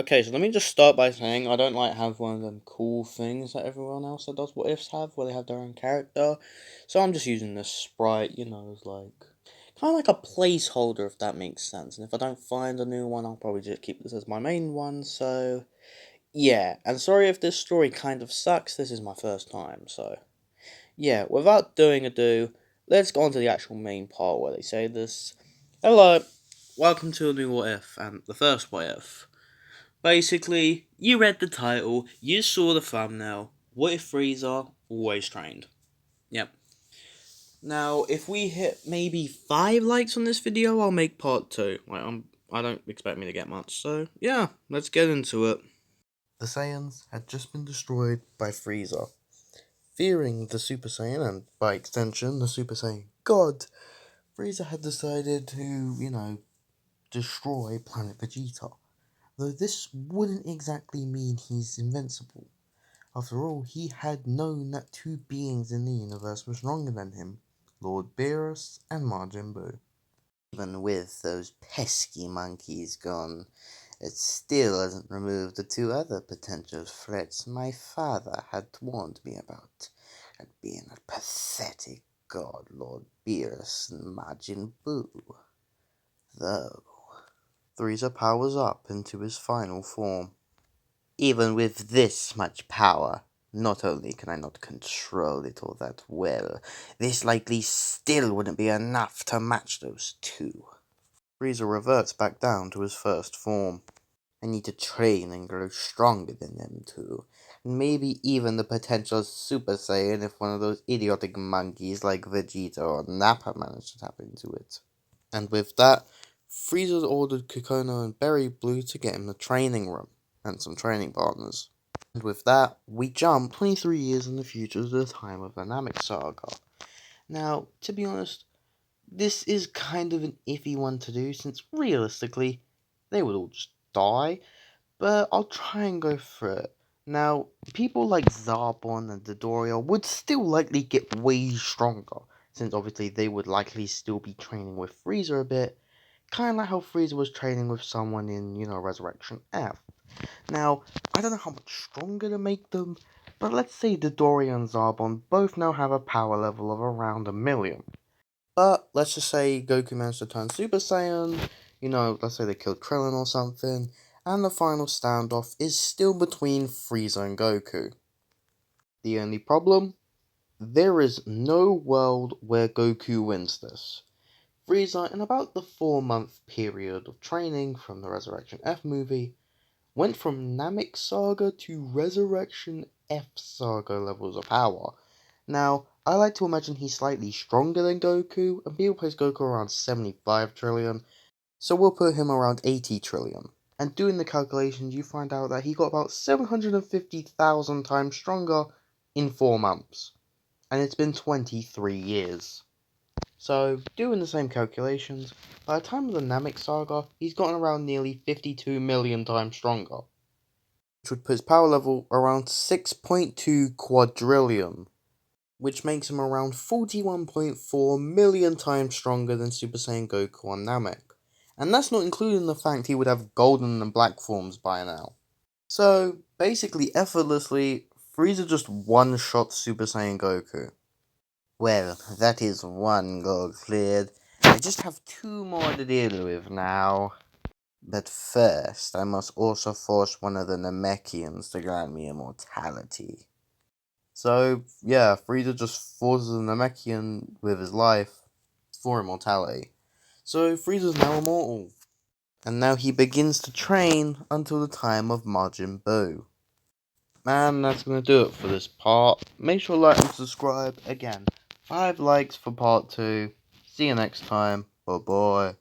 Okay, so let me just start by saying I don't like have one of them cool things that everyone else that does what ifs have, where they have their own character. So I'm just using this sprite, as like kind of like a placeholder, if that makes sense. And if I don't find a new one, I'll probably just keep this as my main one. So yeah, and sorry if this story kind of sucks. This is my first time, so yeah. Without doing ado, let's go on to the actual main part where they say this. Hello, welcome to a new what if, and the first what if. Basically, you read the title, you saw the thumbnail. What if Frieza always trained? Yep. Now, if we hit maybe 5 likes on this video, I'll make part 2. I don't expect me to get much, so yeah, let's get into it. The Saiyans had just been destroyed by Frieza. Fearing the Super Saiyan, and by extension, the Super Saiyan God, Frieza had decided to, destroy Planet Vegeta. Though this wouldn't exactly mean he's invincible. After all, he had known that two beings in the universe were stronger than him, Lord Beerus and Majin Buu. Even with those pesky monkeys gone, it still hasn't removed the two other potential threats my father had warned me about, at being a pathetic god, Lord Beerus and Majin Buu. Though, Frieza powers up into his final form. Even with this much power, not only can I not control it all that well, this likely still wouldn't be enough to match those two. Frieza reverts back down to his first form. I need to train and grow stronger than them two, and maybe even the potential Super Saiyan if one of those idiotic monkeys like Vegeta or Nappa manage to tap into it. And with that, Frieza ordered Kikono and Berry Blue to get him the training room and some training partners. And with that, we jump 23 years in the future to the time of the Namek Saga. Now, to be honest, this is kind of an iffy one to do, since realistically, they would all just die, but I'll try and go through it. Now, people like Zarbon and Dodoria would still likely get way stronger, since obviously they would likely still be training with Frieza a bit, kind of like how Frieza was training with someone in, Resurrection F. Now, I don't know how much stronger to make them, but let's say Dodoria and Zarbon both now have a power level of around 1,000,000. But let's just say Goku managed to turn Super Saiyan, let's say they killed Krillin or something, and the final standoff is still between Frieza and Goku. The only problem? There is no world where Goku wins this. Frieza, in about the 4-month period of training from the Resurrection F movie, went from Namek Saga to Resurrection F Saga levels of power. Now, I like to imagine he's slightly stronger than Goku, and people place Goku around 75 trillion, so we'll put him around 80 trillion. And doing the calculations, you find out that he got about 750,000 times stronger in 4 months. And it's been 23 years. So, doing the same calculations, by the time of the Namek Saga, he's gotten around nearly 52 million times stronger, which would put his power level around 6.2 quadrillion, which makes him around 41.4 million times stronger than Super Saiyan Goku on Namek. And that's not including the fact he would have golden and black forms by now. So, basically, effortlessly, Frieza just one-shot Super Saiyan Goku. Well, that is one goal cleared. I just have 2 more to deal with now. But first, I must also force one of the Namekians to grant me immortality. So, yeah, Frieza just forces a Namekian with his life for immortality. So, Frieza's now immortal. And now he begins to train until the time of Majin Buu. And that's going to do it for this part. Make sure to like and subscribe. Again, 5 likes for part 2. See you next time. Bye bye.